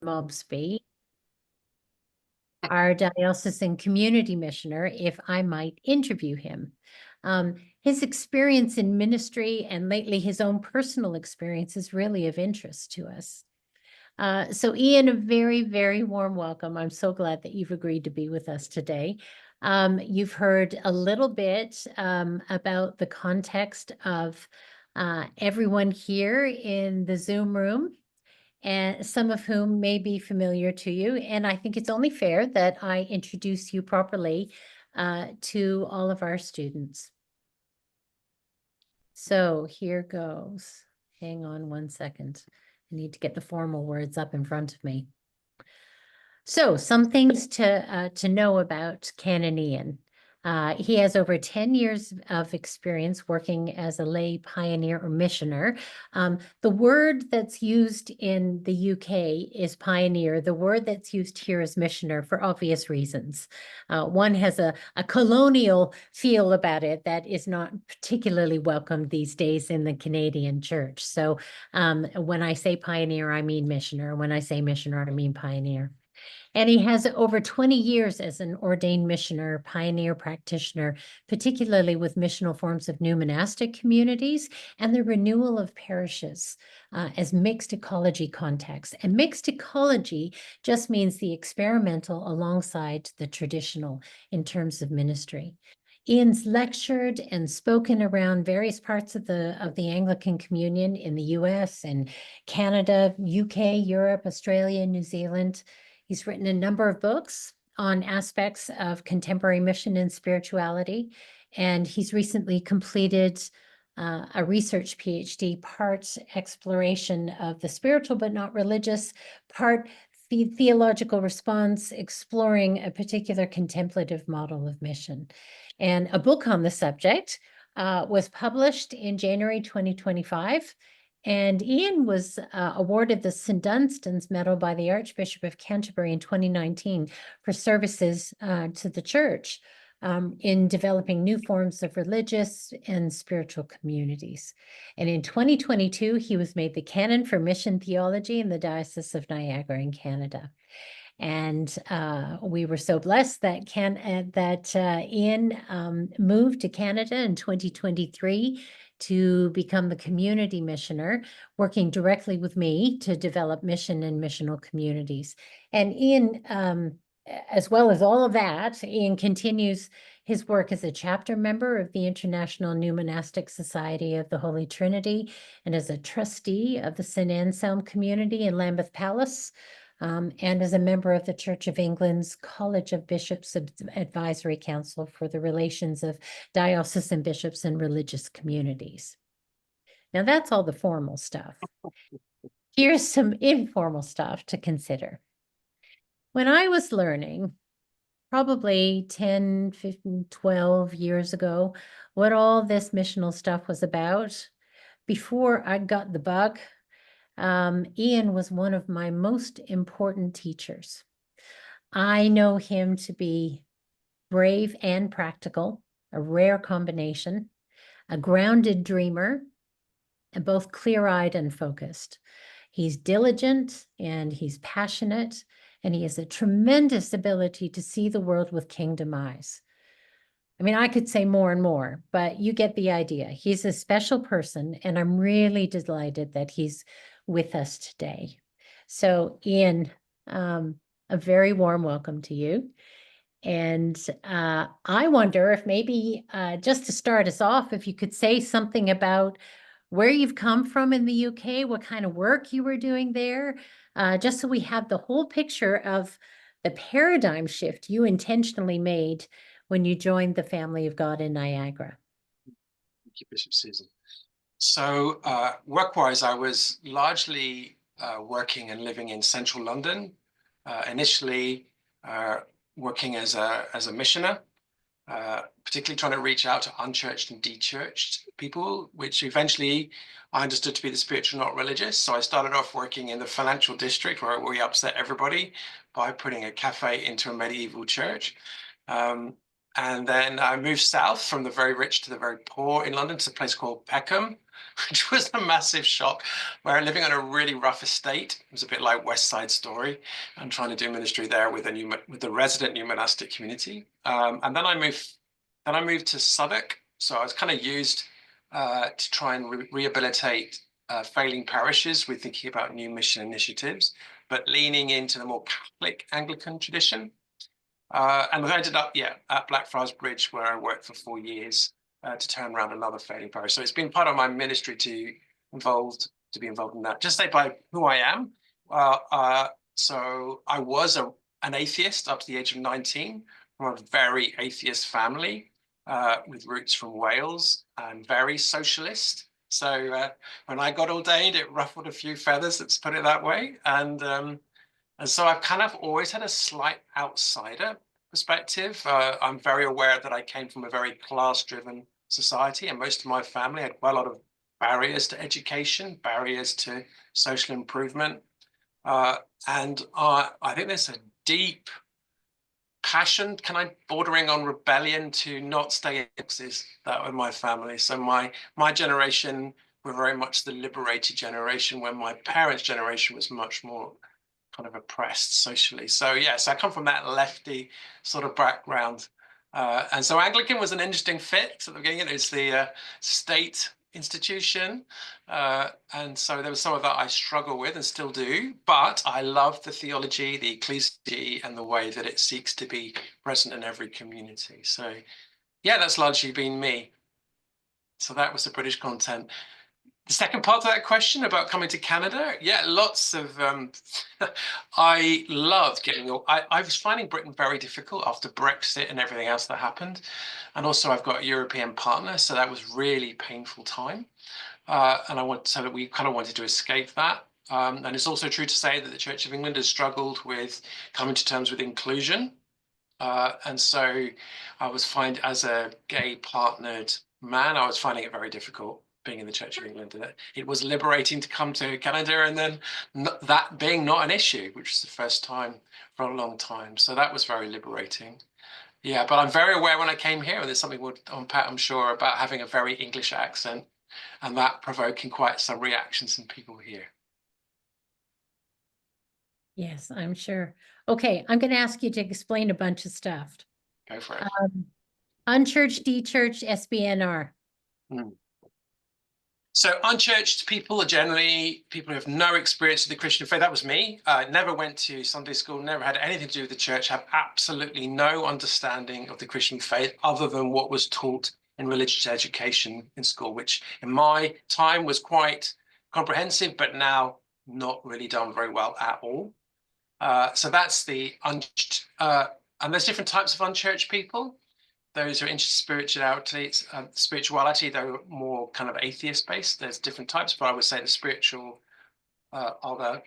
Mobsby, our diocesan community missioner, if I might interview him. His experience in ministry and lately his own personal experience is really of interest to us. So Ian, a very, very warm welcome. I'm so glad that you've agreed to be with us today. You've heard a little bit about the context of everyone here in the Zoom room, and some of whom may be familiar to you. And I think it's only fair that I introduce you properly to all of our students. So here goes. Hang on one second. I need to get the formal words up in front of me. So some things to know about Canon Ian. He has over 10 years of experience working as a lay pioneer or missioner. The word that's used in the UK is pioneer. The word that's used here is missioner for obvious reasons. One has a colonial feel about it that is not particularly welcomed these days in the Canadian church. So when I say pioneer, I mean missioner. When I say missioner, I mean pioneer. And he has over 20 years as an ordained missioner, pioneer practitioner, particularly with missional forms of new monastic communities and the renewal of parishes as mixed ecology contexts. And mixed ecology just means the experimental alongside the traditional in terms of ministry. Ian's lectured and spoken around various parts of the Anglican Communion in the US and Canada, UK, Europe, Australia, New Zealand. He's written a number of books on aspects of contemporary mission and spirituality, and he's recently completed a research PhD, part exploration of the spiritual but not religious, part theological response, exploring a particular contemplative model of mission. And a book on the subject was published in January 2025. And Ian was awarded the St. Dunstan's Medal by the Archbishop of Canterbury in 2019 for services to the church in developing new forms of religious and spiritual communities. And in 2022, he was made the Canon for Mission Theology in the Diocese of Niagara in Canada. And we were so blessed that Ian moved to Canada in 2023 to become the community missioner, working directly with me to develop mission and missional communities. And Ian, as well as all of that, Ian continues his work as a chapter member of the International New Monastic Society of the Holy Trinity and as a trustee of the St. Anselm community in Lambeth Palace. And as a member of the Church of England's College of Bishops Advisory Council for the Relations of Diocesan Bishops and Religious Communities. Now that's all the formal stuff. Here's some informal stuff to consider. When I was learning, probably 10, 15, 12 years ago, what all this missional stuff was about, before I got the bug, Ian was one of my most important teachers. I know him to be brave and practical, a rare combination, a grounded dreamer, and both clear-eyed and focused. He's diligent and he's passionate, and he has a tremendous ability to see the world with kingdom eyes. I mean, I could say more and more, but you get the idea. He's a special person, and I'm really delighted that he's with us today. So, Ian, a very warm welcome to you. And I wonder if maybe just to start us off, if you could say something about where you've come from in the UK, what kind of work you were doing there, just so we have the whole picture of the paradigm shift you intentionally made when you joined the Family of God in Niagara. Thank you, Bishop Susan. So work-wise, I was largely working and living in central London, initially working as a missioner, particularly trying to reach out to unchurched and dechurched people, which eventually I understood to be the spiritual, not religious. So I started off working in the financial district where we upset everybody by putting a cafe into a medieval church. And then I moved south from the very rich to the very poor in London to a place called Peckham, which was a massive shock. We're living on a really rough estate. It was a bit like West Side Story. I'm trying to do ministry there with the resident new monastic community. And then I moved to Southwark. So I was kind of used to try and rehabilitate failing parishes with thinking about new mission initiatives, but leaning into the more Catholic Anglican tradition. And I ended up, at Blackfriars Bridge, where I worked for 4 years to turn around another failing parish. So it's been part of my ministry to be involved in that. Just say by who I am. So I was an atheist up to the age of 19 from a very atheist family with roots from Wales and very socialist. So when I got ordained, it ruffled a few feathers, let's put it that way. And so I've kind of always had a slight outsider perspective. I'm very aware that I came from a very class-driven society, and most of my family had quite a lot of barriers to education, barriers to social improvement. And I think there's a deep passion, bordering on rebellion, to not stay in boxes that were my family. So my generation were very much the liberated generation, when my parents' generation was much more kind of oppressed socially. So yes, I come from that lefty sort of background. And so Anglican was an interesting fit at the beginning. It was the state institution. And so there was some of that I struggle with and still do, but I love the theology, the ecclesiology, and the way that it seeks to be present in every community. So yeah, that's largely been me. So that was the British content. The second part of that question about coming to Canada, lots of. I loved I was finding Britain very difficult after Brexit and everything else that happened, and also I've got a European partner, so that was really painful time, so that we kind of wanted to escape that. And it's also true to say that the Church of England has struggled with coming to terms with inclusion. And so I was as a gay partnered man, I was finding it very difficult being in the Church of England. It was liberating to come to Canada, and then that being not an issue, which was the first time for a long time. So that was very liberating. Yeah, but I'm very aware when I came here, and there's something we'll unpack, I'm sure, about having a very English accent and that provoking quite some reactions in people here. Yes, I'm sure. Okay, I'm going to ask you to explain a bunch of stuff. Go for it. Unchurched, dechurched, SBNR. So unchurched people are generally people who have no experience of the Christian faith. That was me. Never went to Sunday school, never had anything to do with the church, have absolutely no understanding of the Christian faith other than what was taught in religious education in school, which in my time was quite comprehensive, but now not really done very well at all. So that's the unchurched. And there's different types of unchurched people. Those who are into spirituality, though more kind of atheist based. There's different types, but I would say the spiritual are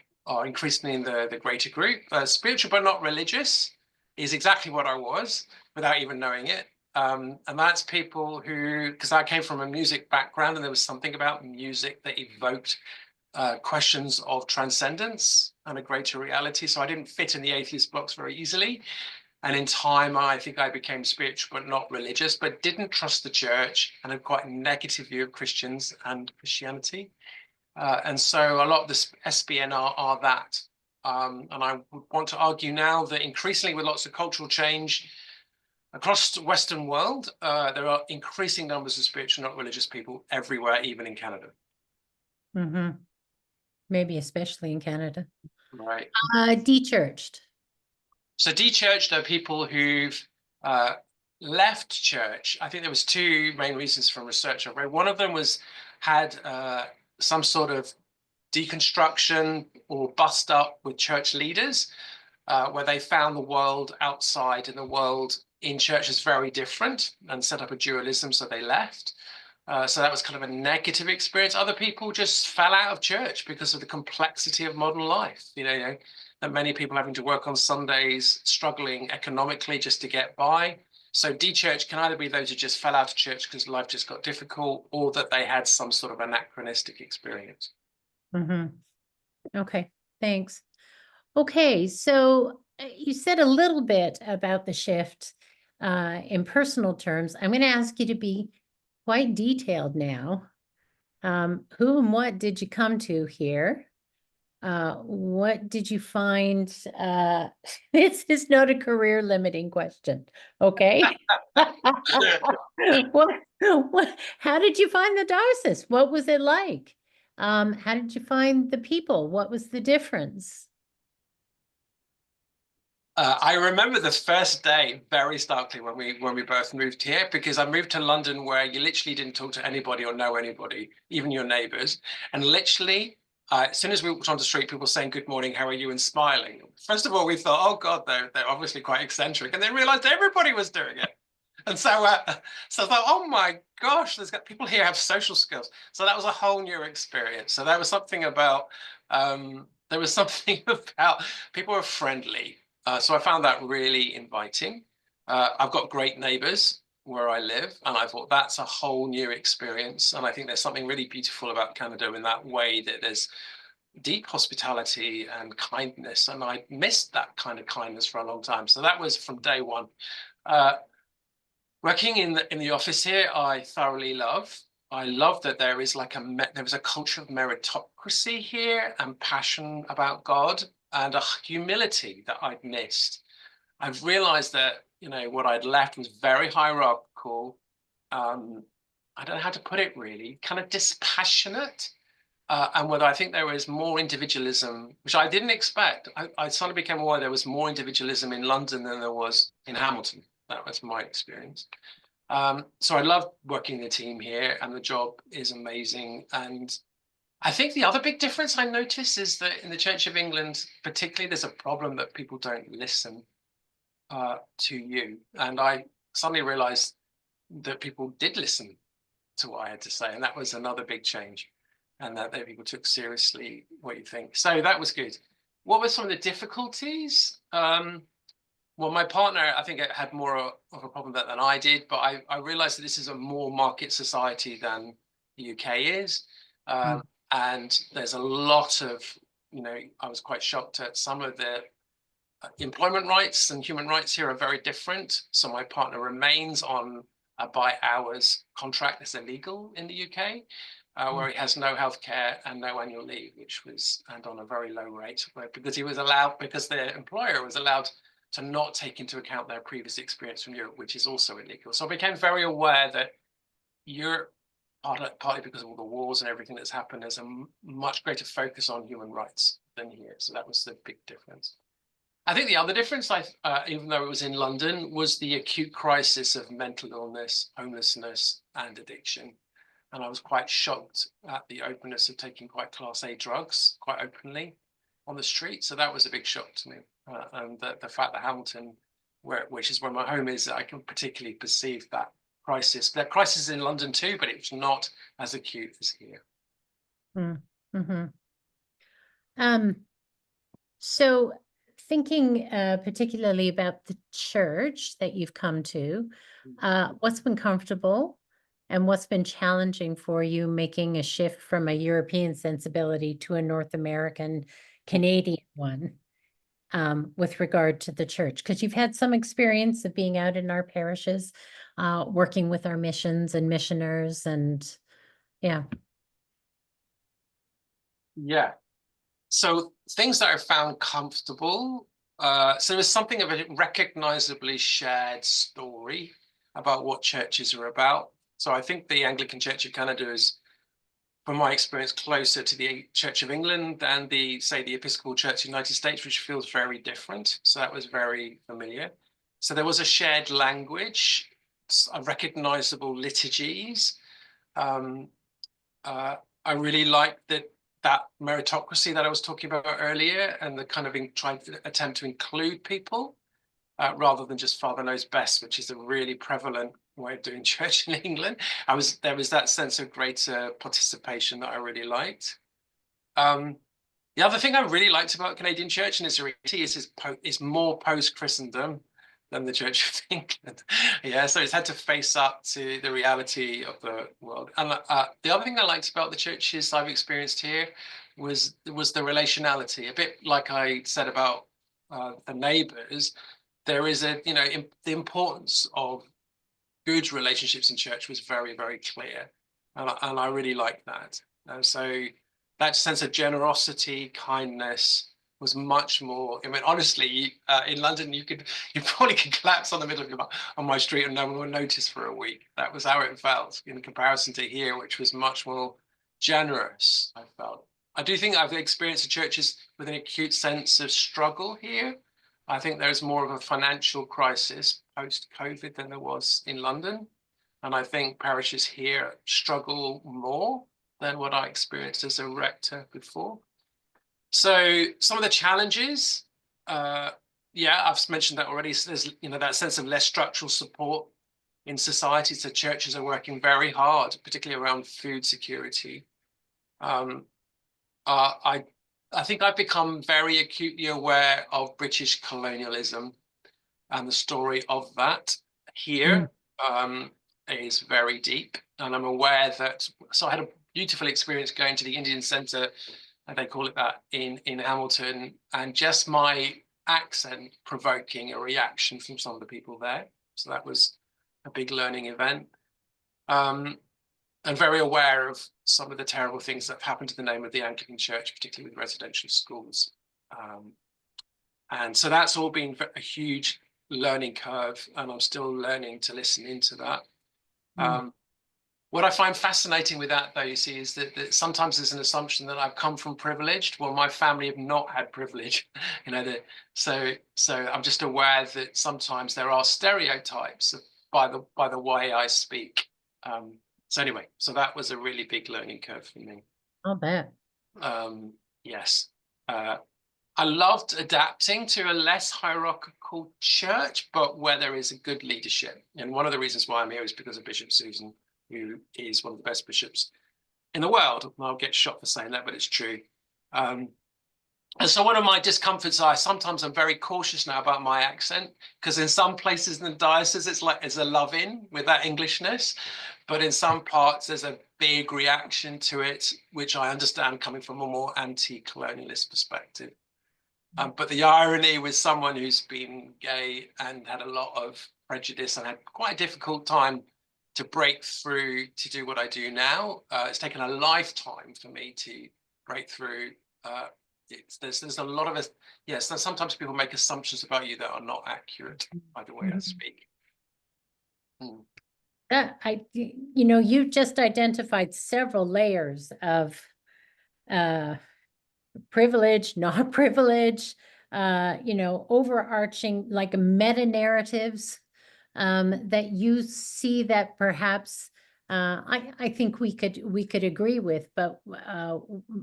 increasingly in the greater group. Spiritual but not religious is exactly what I was without even knowing it. And that's people who, because I came from a music background, and there was something about music that evoked questions of transcendence and a greater reality. So I didn't fit in the atheist box very easily. And in time, I think I became spiritual, but not religious, but didn't trust the church and had quite a negative view of Christians and Christianity. And so a lot of the SBNR are that. And I would want to argue now that increasingly with lots of cultural change across the Western world, there are increasing numbers of spiritual, not religious people everywhere, even in Canada. Mm-hmm. Maybe especially in Canada. Right. Dechurched. So dechurched are people who've left church. I think there was two main reasons from research I read. One of them had some sort of deconstruction or bust up with church leaders, where they found the world outside and the world in church is very different, and set up a dualism, so they left. So that was kind of a negative experience. Other people just fell out of church because of the complexity of modern life. That many people having to work on Sundays, struggling economically just to get by. So de-church can either be those who just fell out of church because life just got difficult, or that they had some sort of anachronistic experience. Mm-hmm. Okay, thanks. Okay, so you said a little bit about the shift in personal terms. I'm going to ask you to be quite detailed now. Who and what did you come to here? What did you find? This is not a career limiting question, okay? How did you find the diocese? What was it like? How did you find the people? What was the difference? I remember the first day very starkly when we both moved here, because I moved to London where you literally didn't talk to anybody or know anybody, even your neighbors. And literally, as soon as we walked on the street, people saying good morning, how are you, and smiling. First of all, we thought, oh God, they're obviously quite eccentric, and then realized everybody was doing it. And so I thought, oh my gosh, there's got people here have social skills. So that was a whole new experience. So there was something about people were friendly. So I found that really inviting. I've got great neighbors where I live, and I thought that's a whole new experience. And I think there's something really beautiful about Canada in that way, that there's deep hospitality and kindness. And I missed that kind of kindness for a long time. So that was from day one. Uh, Working in the office here, I thoroughly love. I love that there is there is a culture of meritocracy here, and passion about God, and a humility that I'd missed. I've realized that, what I'd left was very hierarchical. I don't know how to put it really, kind of dispassionate. And whether I think there was more individualism, which I didn't expect. I suddenly became aware there was more individualism in London than there was in Hamilton. That was my experience. So I love working in the team here, and the job is amazing. And I think the other big difference I notice is that in the Church of England, particularly, there's a problem that people don't listen to you. And I suddenly realized that people did listen to what I had to say, and that was another big change, and that people took seriously what you think. So that was good. What were some of the difficulties? Well, my partner, I think, had more of a problem than I did, but I realized that this is a more market society than the UK is. Mm. And there's a lot of, I was quite shocked at some of the employment rights and human rights here are very different. So my partner remains on a by hours contract that's illegal in the UK, where he has no healthcare and no annual leave, and on a very low rate, because the employer was allowed to not take into account their previous experience from Europe, which is also illegal. So I became very aware that Europe, partly because of all the wars and everything that's happened, there's a much greater focus on human rights than here. So that was the big difference. I think the other difference, even though it was in London, was the acute crisis of mental illness, homelessness, and addiction. And I was quite shocked at the openness of taking quite Class A drugs quite openly on the street. So that was a big shock to me. And the fact that Hamilton, which is where my home is, I can particularly perceive that crisis. There are crises in London too, but it's not as acute as here. Mm-hmm. So thinking particularly about the church that you've come to, what's been comfortable and what's been challenging for you making a shift from a European sensibility to a North American, Canadian one, with regard to the church? Because you've had some experience of being out in our parishes, working with our missions and missioners, and yeah. Yeah. So things that I found comfortable. So there's something of a recognizably shared story about what churches are about. So I think the Anglican Church of Canada is, from my experience, closer to the Church of England than the Episcopal Church of the United States, which feels very different. So that was very familiar. So there was a shared language, recognizable liturgies. Um, I really liked that meritocracy that I was talking about earlier, and the kind of trying to attempt to include people rather than just Father knows best, which is a really prevalent way of doing church in England. There was that sense of greater participation that I really liked. The other thing I really liked about Canadian church and its reality is more post-Christendom than the Church of England. Yeah, so it's had to face up to the reality of the world. And the other thing I liked about the churches I've experienced here was the relationality. A bit like I said about the neighbours, there is the importance of good relationships in church was very, very clear. and I really like that. And so that sense of generosity, kindness was much more. I mean, honestly, in London, you probably could collapse on the middle of on my street and no one would notice for a week. That was how it felt in comparison to here, which was much more generous. I felt. I do think I've experienced the churches with an acute sense of struggle here. I think there's more of a financial crisis post-COVID than there was in London. And I think parishes here struggle more than what I experienced as a rector before. So some of the challenges, yeah, I've mentioned that already. So there's, that sense of less structural support in society. So churches are working very hard, particularly around food security. I think I've become very acutely aware of British colonialism and the story of that here is very deep. And I'm aware that, so I had a beautiful experience going to the Indian Centre, and they call it that, in Hamilton, and just my accent provoking a reaction from some of the people there. So that was a big learning event. And very aware of some of the terrible things that have happened to the name of the Anglican Church, particularly with residential schools. And so that's all been a huge learning curve, and I'm still learning to listen into that. What I find fascinating with that, though, you see, is that sometimes there's an assumption that I've come from privileged. Well, my family have not had privilege, so I'm just aware that sometimes there are stereotypes by the way I speak. So anyway, so that was a really big learning curve for me. I'll bet. Yes. I loved adapting to a less hierarchical church, but where there is a good leadership. And one of the reasons why I'm here is because of Bishop Susan, who is one of the best bishops in the world. And I'll get shot for saying that, but it's true. And so one of my discomforts are sometimes I'm very cautious now about my accent, because in some places in the diocese, it's a love-in with that Englishness. But in some parts, there's a big reaction to it, which I understand coming from a more anti-colonialist perspective. But the irony with someone who's been gay and had a lot of prejudice and had quite a difficult time to break through to do what I do now, it's taken a lifetime for me to break through. There's a lot of us. Yes, sometimes people make assumptions about you that are not accurate by the way I speak. You just identified several layers of privilege, not privilege, overarching like meta narratives that you see that perhaps I think we could agree with, but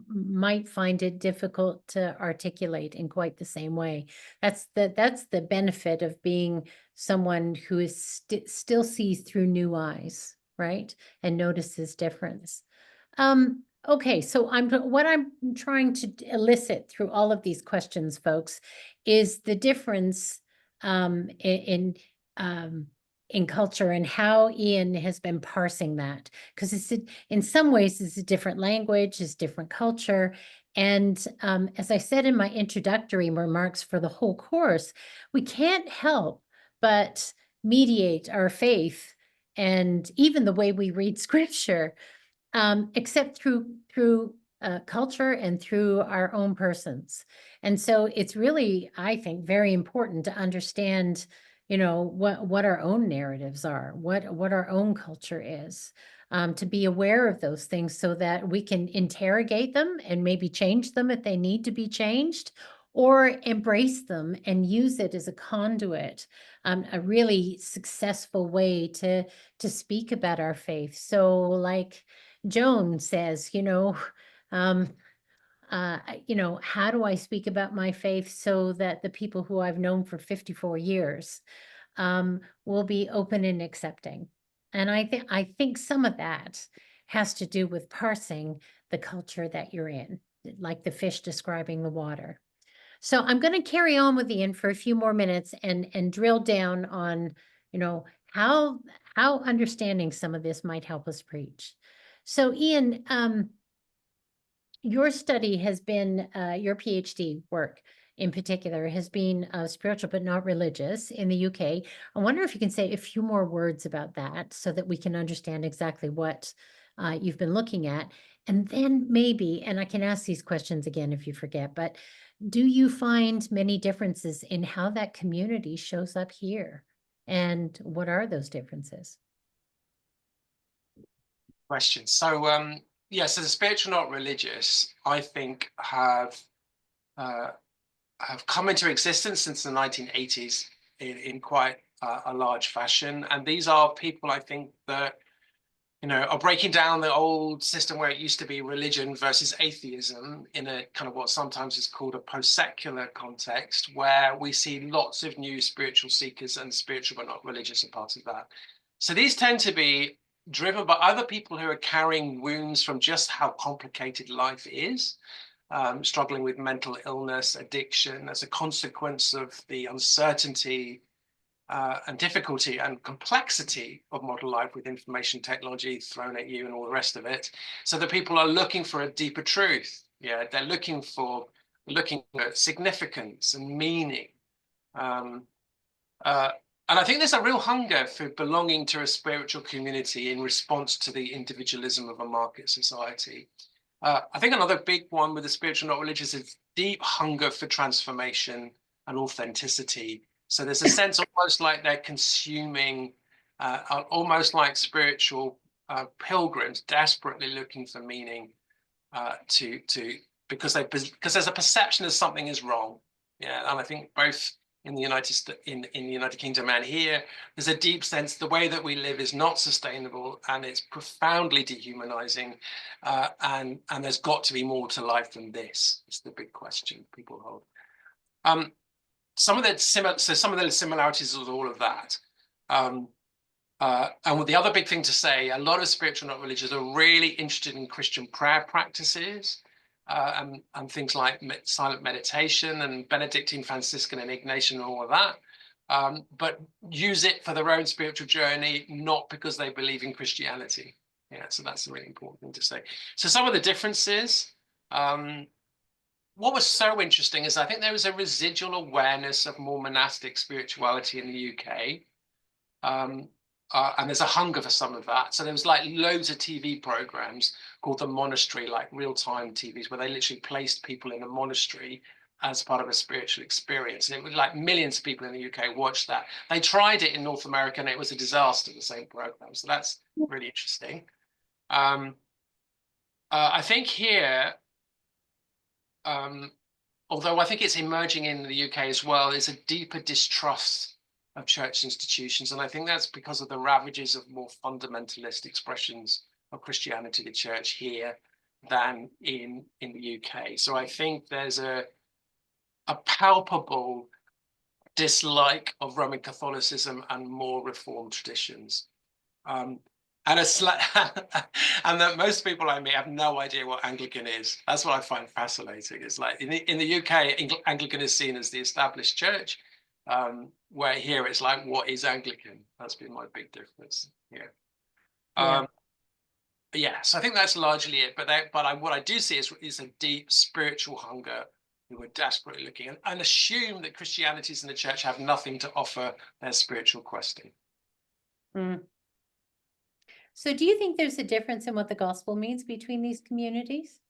might find it difficult to articulate in quite the same way. That's the benefit of being someone who is still sees through new eyes, right? And notices difference. Okay, so what I'm trying to elicit through all of these questions, folks, is the difference in culture and how Ian has been parsing that, because in some ways it's a different language, it's different culture. And as I said in my introductory remarks for the whole course, we can't help but mediate our faith and even the way we read scripture, except through culture and through our own persons. And so it's really, I think, very important to understand what our own narratives are, what our own culture is, to be aware of those things so that we can interrogate them and maybe change them if they need to be changed, or embrace them and use it as a conduit, a really successful way to speak about our faith. So like Joan says, how do I speak about my faith so that the people who I've known for 54 years will be open and accepting? And I think some of that has to do with parsing the culture that you're in, like the fish describing the water. So I'm going to carry on with Ian for a few more minutes and drill down on, how understanding some of this might help us preach. So Ian, your study has been, your PhD work in particular has been spiritual but not religious in the UK. I wonder if you can say a few more words about that so that we can understand exactly what you've been looking at? And then maybe, and I can ask these questions again if you forget, but do you find many differences in how that community shows up here? And what are those differences? Question. So, yeah, so the spiritual, not religious, I think uh, have come into existence since the 1980s in quite a large fashion. And these are people, I think, that are breaking down the old system where it used to be religion versus atheism in a kind of what sometimes is called a post-secular context, where we see lots of new spiritual seekers, and spiritual but not religious are part of that. So these tend to be driven by other people who are carrying wounds from just how complicated life is, struggling with mental illness, addiction as a consequence of the uncertainty and difficulty and complexity of modern life with information technology thrown at you and all the rest of it. So the people are looking for a deeper truth. Yeah, they're looking at significance and meaning. Um, uh, and I think there's a real hunger for belonging to a spiritual community in response to the individualism of a market society. I think another big one with the spiritual, not religious, is deep hunger for transformation and authenticity. So there's a sense almost like they're consuming, almost like spiritual pilgrims, desperately looking for meaning because there's a perception that something is wrong. Yeah, and I think both in the in the United Kingdom and here, there's a deep sense the way that we live is not sustainable, and it's profoundly dehumanizing, and there's got to be more to life than this. It's the big question people hold. Some of the similarities with all of that. And the other big thing to say, a lot of spiritual, not religious, are really interested in Christian prayer practices and things like silent meditation and Benedictine, Franciscan, and Ignatian, and all of that. But use it for their own spiritual journey, not because they believe in Christianity. Yeah, so that's a really important thing to say. So some of the differences. What was so interesting is I think there was a residual awareness of more monastic spirituality in the UK. And there's a hunger for some of that. So there was like loads of TV programs called The Monastery, like real-time TVs, where they literally placed people in a monastery as part of a spiritual experience. And it was like millions of people in the UK watched that. They tried it in North America and it was a disaster, the same program. So that's really interesting. I think here, although I think it's emerging in the UK as well, is a deeper distrust of church institutions. And I think that's because of the ravages of more fundamentalist expressions of Christianity, the church here, than in the UK. So I think there's a palpable dislike of Roman Catholicism and more Reformed traditions. And and that most people I meet have no idea what Anglican is. That's what I find fascinating. It's like in the UK, Anglican is seen as the established church, where here it's like, what is Anglican? That's been my big difference. Yeah. Yeah. So I think that's largely it. But what I do see is a deep spiritual hunger who are desperately looking and assume that Christianities and the church have nothing to offer their spiritual questing. Mm. So do you think there's a difference in what the gospel means between these communities?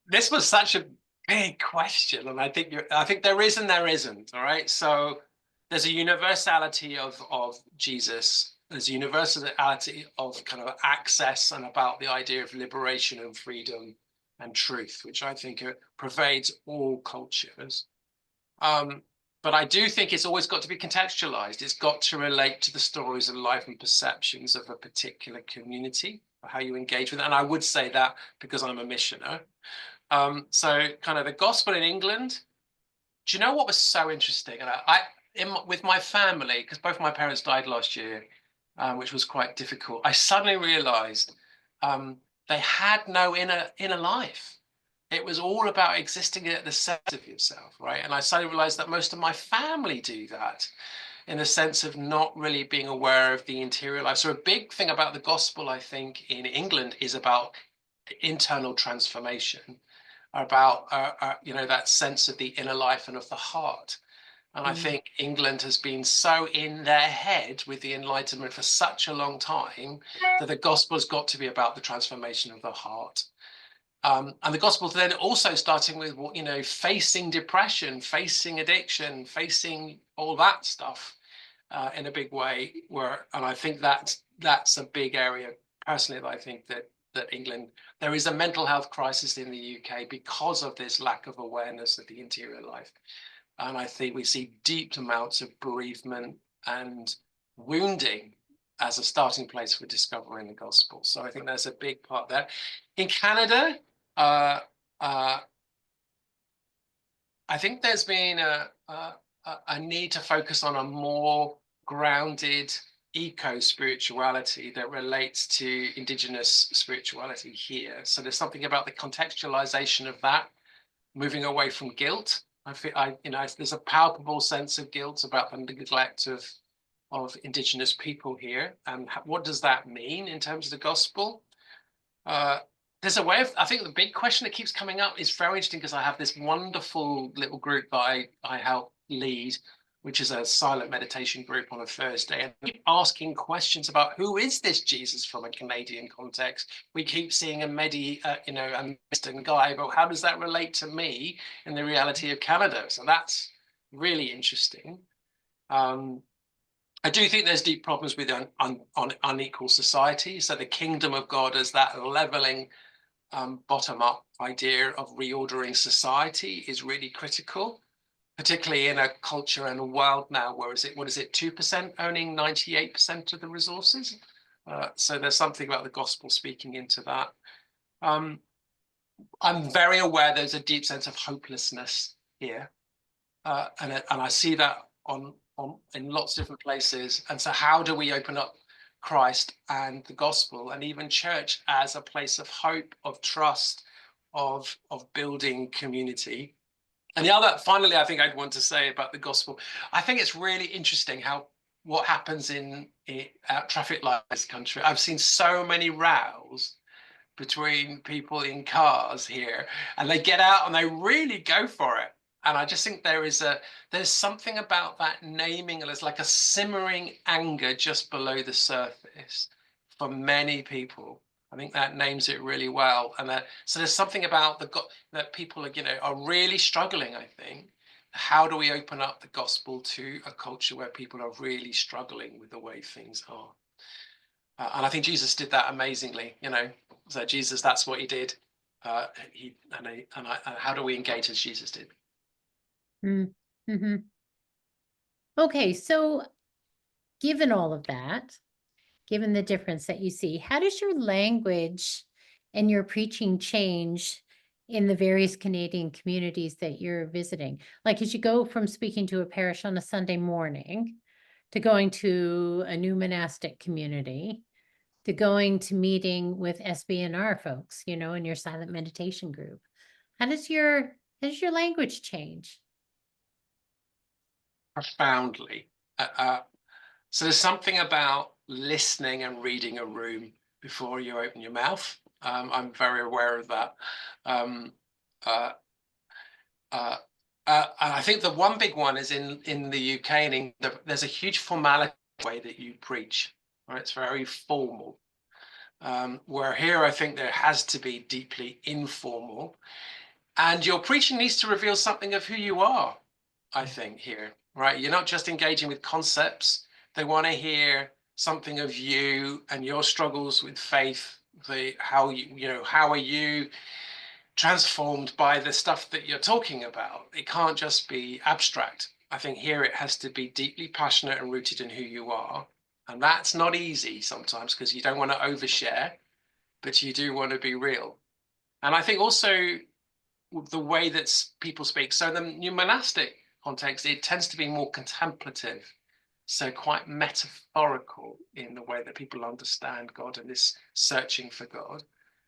This was such a big question, and I think there is and there isn't. All right, so there's a universality of Jesus. There's a universality of kind of access and about the idea of liberation and freedom and truth, which I think pervades all cultures. But I do think it's always got to be contextualized. It's got to relate to the stories of life and perceptions of a particular community, or how you engage with it. And I would say that because I'm a missioner. So kind of the gospel in England. Do you know what was so interesting? And with my family, because both my parents died last year, which was quite difficult, I suddenly realized they had no inner life. It was all about existing at the center of yourself, right? And I suddenly realized that most of my family do that in the sense of not really being aware of the interior life. So a big thing about the gospel, I think, in England is about internal transformation, about that sense of the inner life and of the heart. And I think England has been so in their head with the Enlightenment for such a long time that the gospel has got to be about the transformation of the heart. And the gospel then also starting with, you know, facing depression, facing addiction, facing all that stuff in a big way. And I think that's a big area personally that I think that England, there is a mental health crisis in the UK because of this lack of awareness of the interior life. And I think we see deep amounts of bereavement and wounding as a starting place for discovering the gospel. So I think there's a big part there. In Canada, uh, uh, I think there's been a need to focus on a more grounded eco-spirituality that relates to Indigenous spirituality here. So there's something about the contextualization of that, moving away from guilt. I feel, you know, there's a palpable sense of guilt about the neglect of Indigenous people here. And what does that mean in terms of the gospel? There's a way of, I think the big question that keeps coming up is very interesting because I have this wonderful little group that I help lead, which is a silent meditation group on a Thursday, and we keep asking questions about who is this Jesus from a Canadian context. We keep seeing a you know, a Western guy, but how does that relate to me in the reality of Canada? So that's really interesting. I do think there's deep problems with unequal society. So the kingdom of God as that leveling bottom-up idea of reordering society is really critical, particularly in a culture and a world now where what is it, 2% owning 98% of the resources? So there's something about the gospel speaking into that. I'm very aware there's a deep sense of hopelessness here. And I see that in lots of different places. And so how do we open up Christ and the gospel and even church as a place of hope, of trust, of building community? And finally, I think I'd want to say about the gospel, I think it's really interesting what happens in traffic lights in this country. I've seen so many rows between people in cars here, and they get out and they really go for it. And I just think there's something about that naming, there's like a simmering anger just below the surface for many people. I think that names it really well. And so there's something about that people are, you know, are really struggling, I think. How do we open up the gospel to a culture where people are really struggling with the way things are? And I think Jesus did that amazingly, you know. So Jesus, that's what he did. How do we engage as Jesus did? Mm-hmm. Okay, so given all of that, given the difference that you see, how does your language and your preaching change in the various Canadian communities that you're visiting? Like, as you go from speaking to a parish on a Sunday morning to going to a new monastic community to going to meeting with SBNR folks, you know, in your silent meditation group, how does your language change? Profoundly. So there's something about listening and reading a room before you open your mouth. I'm very aware of that. I think the one big one is in the UK and England, there's a huge formality way that you preach. Right? It's very formal. Where here, I think there has to be deeply informal. And your preaching needs to reveal something of who you are, I think, here, right? You're not just engaging with concepts. They want to hear something of you and your struggles with faith, how are you transformed by the stuff that you're talking about? It can't just be abstract. I think here it has to be deeply passionate and rooted in who you are. And that's not easy sometimes because you don't want to overshare, but you do want to be real. And I think also the way that people speak. So the new monastic context, it tends to be more contemplative, so quite metaphorical in the way that people understand God and this searching for God.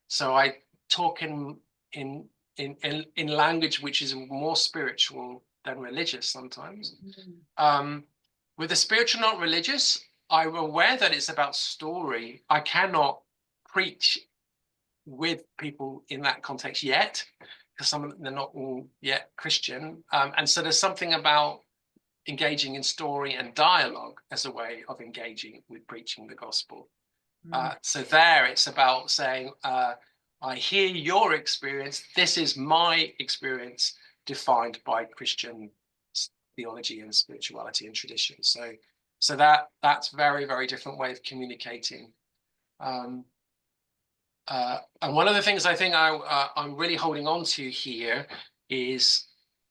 So I talk in language which is more spiritual than religious sometimes. With the spiritual, not religious, I'm aware that it's about story. I cannot preach with people in that context yet, because some of them, they're not all yet Christian. And so there's something about engaging in story and dialogue as a way of engaging with preaching the gospel. So there it's about saying, I hear your experience. This is my experience defined by Christian theology and spirituality and tradition. So that's very, very different way of communicating. And one of the things I think I'm really holding on to here is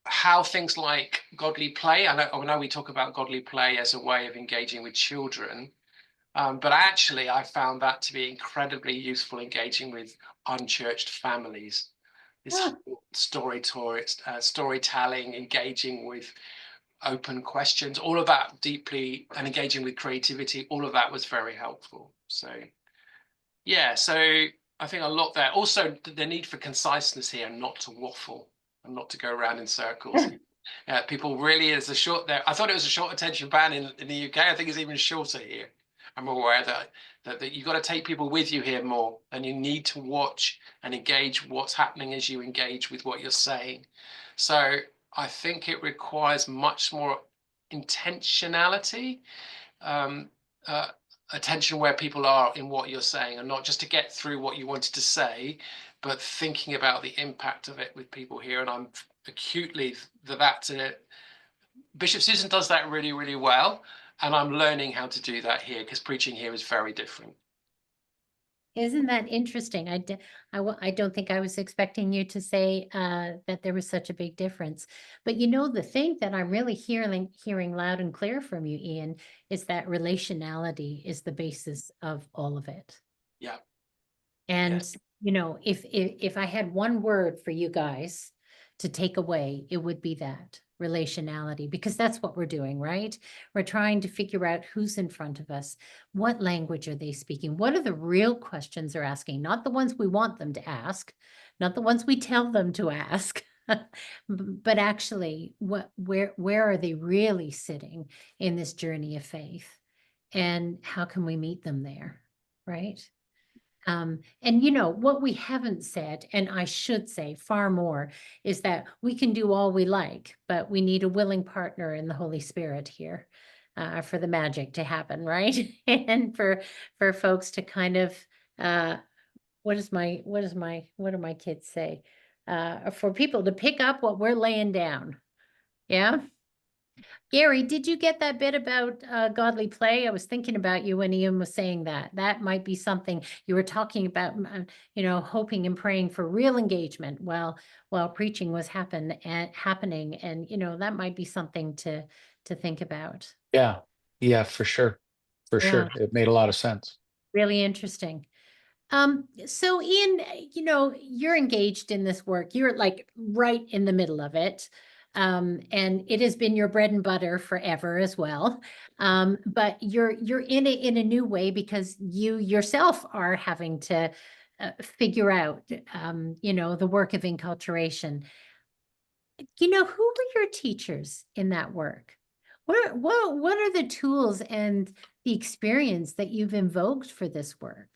how things like godly play. I know we talk about godly play as a way of engaging with children, but actually I found that to be incredibly useful engaging with unchurched families. This storytelling, engaging with open questions, all of that deeply, and engaging with creativity, all of that was very helpful. So yeah, so I think a lot there. Also, the need for conciseness here, and not to waffle and not to go around in circles. People really is a short there. I thought it was a short attention span in the UK. I think it's even shorter here. I'm aware that you've got to take people with you here more, and you need to watch and engage what's happening as you engage with what you're saying. So I think it requires much more intentionality. Uh, Attention where people are in what you're saying, and not just to get through what you wanted to say, but thinking about the impact of it with people here. And I'm acutely that's it. Bishop Susan does that really, really well, and I'm learning how to do that here, because preaching here is very different. Isn't that interesting? I don't think I was expecting you to say that there was such a big difference. But you know, the thing that I'm really hearing loud and clear from you, Ian, is that relationality is the basis of all of it. Yeah. And, Yes. you know, if I had one word for you guys to take away, it would be that relationality, because that's what we're doing, right? We're trying to figure out who's in front of us. What language are they speaking? What are the real questions they're asking? Not the ones we want them to ask, not the ones we tell them to ask, but actually where are they really sitting in this journey of faith? And how can we meet them there, right? And you know, what we haven't said, and I should say far more, is that we can do all we like, but we need a willing partner in the Holy Spirit here for the magic to happen, right? And for folks to kind of what do my kids say? For people to pick up what we're laying down. Yeah. Gary, did you get that bit about godly play? I was thinking about you when Ian was saying that. That might be something you were talking about, you know, hoping and praying for real engagement while preaching was happening. And, you know, that might be something to think about. Yeah. Yeah, for sure. For Yeah, sure. It made a lot of sense. really interesting. So Ian, you know, you're engaged in this work. You're like right in the middle of it. And it has been your bread and butter forever as well. But you're in it in a new way because you yourself are having to figure out, you know, the work of enculturation. You know, who were your teachers in that work? What are the tools and the experience that you've invoked for this work?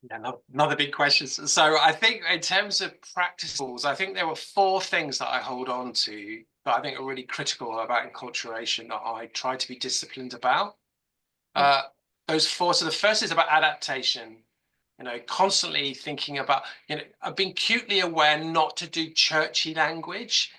Yeah, another big question. So I think in terms of practicals, I think there were 4 things that I hold on to that I think are really critical about enculturation that I try to be disciplined about. Those 4. So the first is about adaptation. You know, constantly thinking about, you know, being acutely aware not to do churchy language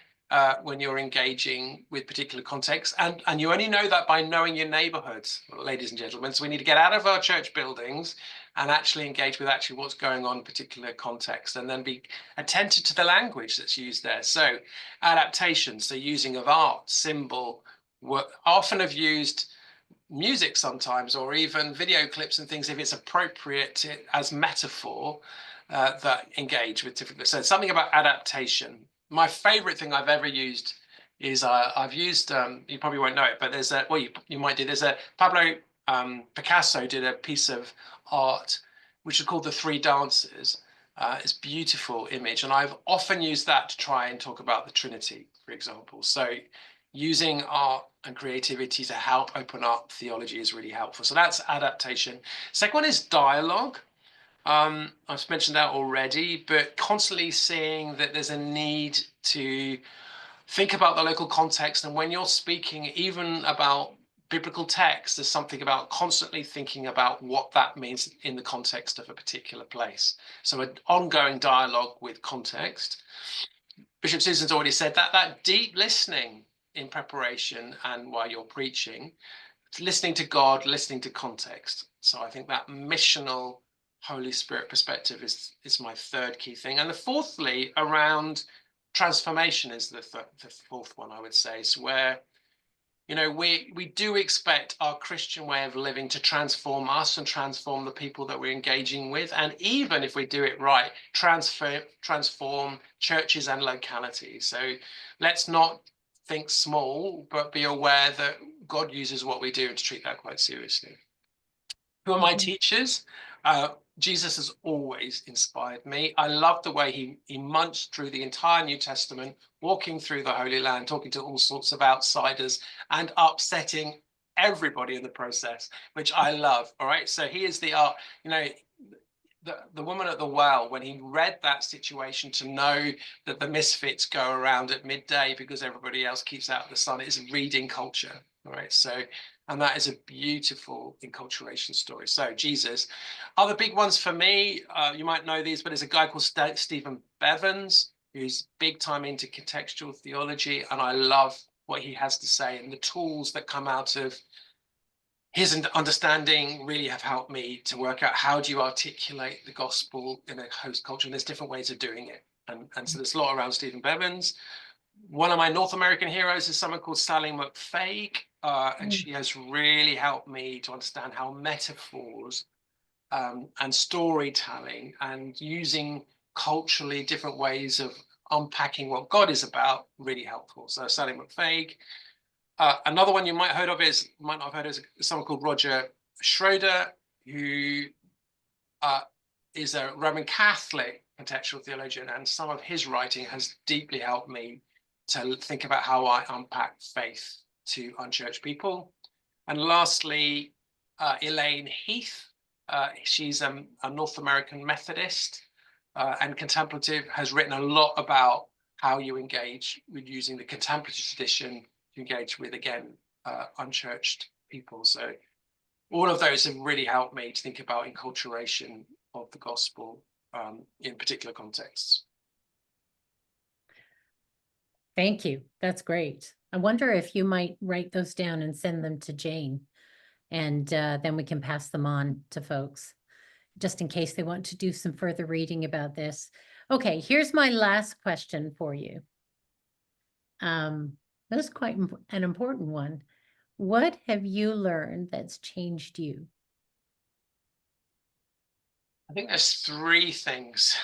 when you're engaging with particular contexts. And you only know that by knowing your neighborhoods, ladies and gentlemen. So we need to get out of our church buildings and actually engage with actually what's going on in particular context, and then be attentive to the language that's used there. So adaptation, so using of art, symbol, often have used music sometimes, or even video clips and things if it's appropriate as metaphor that engage with different. So something about adaptation. My favorite thing I've ever used is I've used you probably won't know it, but there's a you might do. There's a Pablo Picasso did a piece of art which is called The Three Dances. It's a beautiful image, and I've often used that to try and talk about the Trinity, for example. So using art and creativity to help open up theology is really helpful. So that's adaptation. Second one is dialogue. I've mentioned that already, but constantly seeing that there's a need to think about the local context. And when you're speaking even about biblical text, there's something about constantly thinking about what that means in the context of a particular place. So an ongoing dialogue with context. Bishop Susan's already said that deep listening in preparation and while you're preaching, listening to God, listening to context. So I think that missional Holy Spirit perspective is my third key thing. And the fourthly, around transformation, is the fourth one, I would say. So where, we do expect our Christian way of living to transform us and transform the people that we're engaging with. And even if we do it right, transform churches and localities. So let's not think small, but be aware that God uses what we do and to treat that quite seriously. Who are my teachers? Jesus has always inspired me. I love the way he munched through the entire New Testament, walking through the Holy Land, talking to all sorts of outsiders and upsetting everybody in the process, which I love. All right. So he is the the woman at the well, when he read that situation, to know that the misfits go around at midday because everybody else keeps out of the sun, is reading culture. All right. So, and that is a beautiful enculturation story. So Jesus. Other big ones for me, you might know these, but there's a guy called Stephen Bevans, who's big time into contextual theology. And I love what he has to say, and the tools that come out of his understanding really have helped me to work out how do you articulate the gospel in a host culture. And there's different ways of doing it. And so there's a lot around Stephen Bevans. One of my North American heroes is someone called Sally McFague. And she has really helped me to understand how metaphors and storytelling and using culturally different ways of unpacking what God is about, really helpful. So Sally McFague. Another one you might not have heard is someone called Roger Schroeder, who is a Roman Catholic contextual theologian, and some of his writing has deeply helped me to think about how I unpack faith to unchurched people. And lastly, Elaine Heath. She's a North American Methodist and contemplative, has written a lot about how you engage with using the contemplative tradition to engage with, again, unchurched people. So all of those have really helped me to think about enculturation of the gospel in particular contexts. Thank you. That's great. I wonder if you might write those down and send them to Jane, and then we can pass them on to folks, just in case they want to do some further reading about this. Okay, here's my last question for you. That's quite an important one. What have you learned that's changed you? I think there's three things.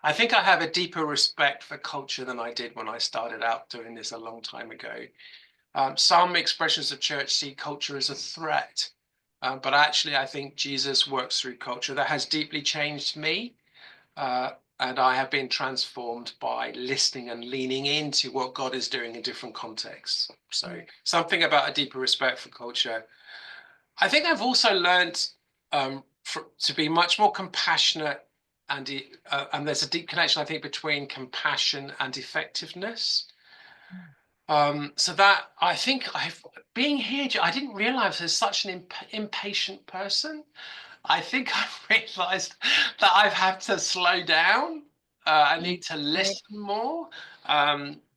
I think I have a deeper respect for culture than I did when I started out doing this a long time ago. Some expressions of church see culture as a threat, but actually I think Jesus works through culture. That has deeply changed me. And I have been transformed by listening and leaning into what God is doing in different contexts. So something about a deeper respect for culture. I think I've also learned to be much more compassionate, and there's a deep connection, I think, between compassion and effectiveness. So that I think being here, I didn't realize there's such an impatient person. I think I've realized that I've had to slow down. I need to listen more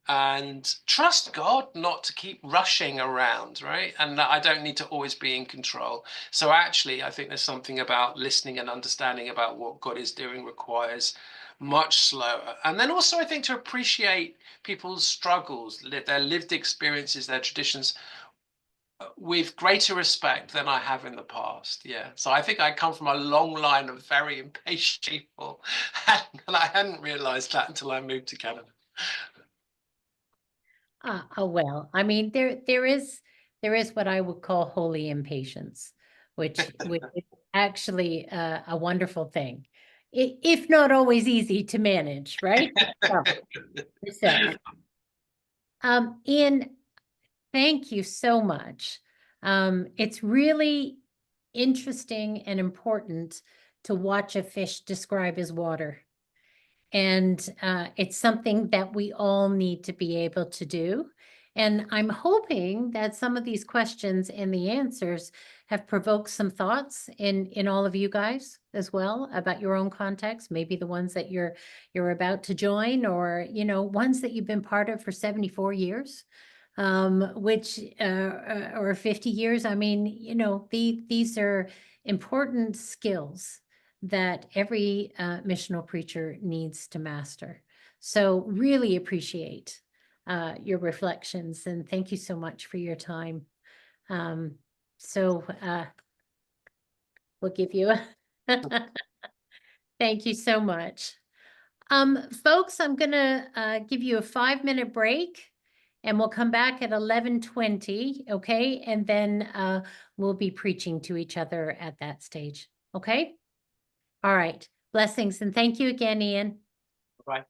and trust God not to keep rushing around, right? And that I don't need to always be in control. So actually, I think there's something about listening and understanding about what God is doing requires much slower. And then also, I think, to appreciate people's struggles, their lived experiences, their traditions, with greater respect than I have in the past. Yeah. So I think I come from a long line of very impatient people, and I hadn't realized that until I moved to Canada. Well, I mean, there is what I would call holy impatience, which is actually a wonderful thing, if not always easy to manage, right? So, Ian, thank you so much. It's really interesting and important to watch a fish describe his water. And it's something that we all need to be able to do. And I'm hoping that some of these questions and the answers have provoked some thoughts in all of you guys as well about your own context, maybe the ones that you're about to join, or ones that you've been part of for 74 years, which or 50 years. I mean, these are important skills that every missional preacher needs to master. So really appreciate your reflections, and thank you so much for your time. So we'll give you thank you so much. Folks, I'm gonna give you a 5-minute break, and we'll come back at 11:20, okay? And then we'll be preaching to each other at that stage, okay? All right. Blessings, and thank you again, Ian. Bye.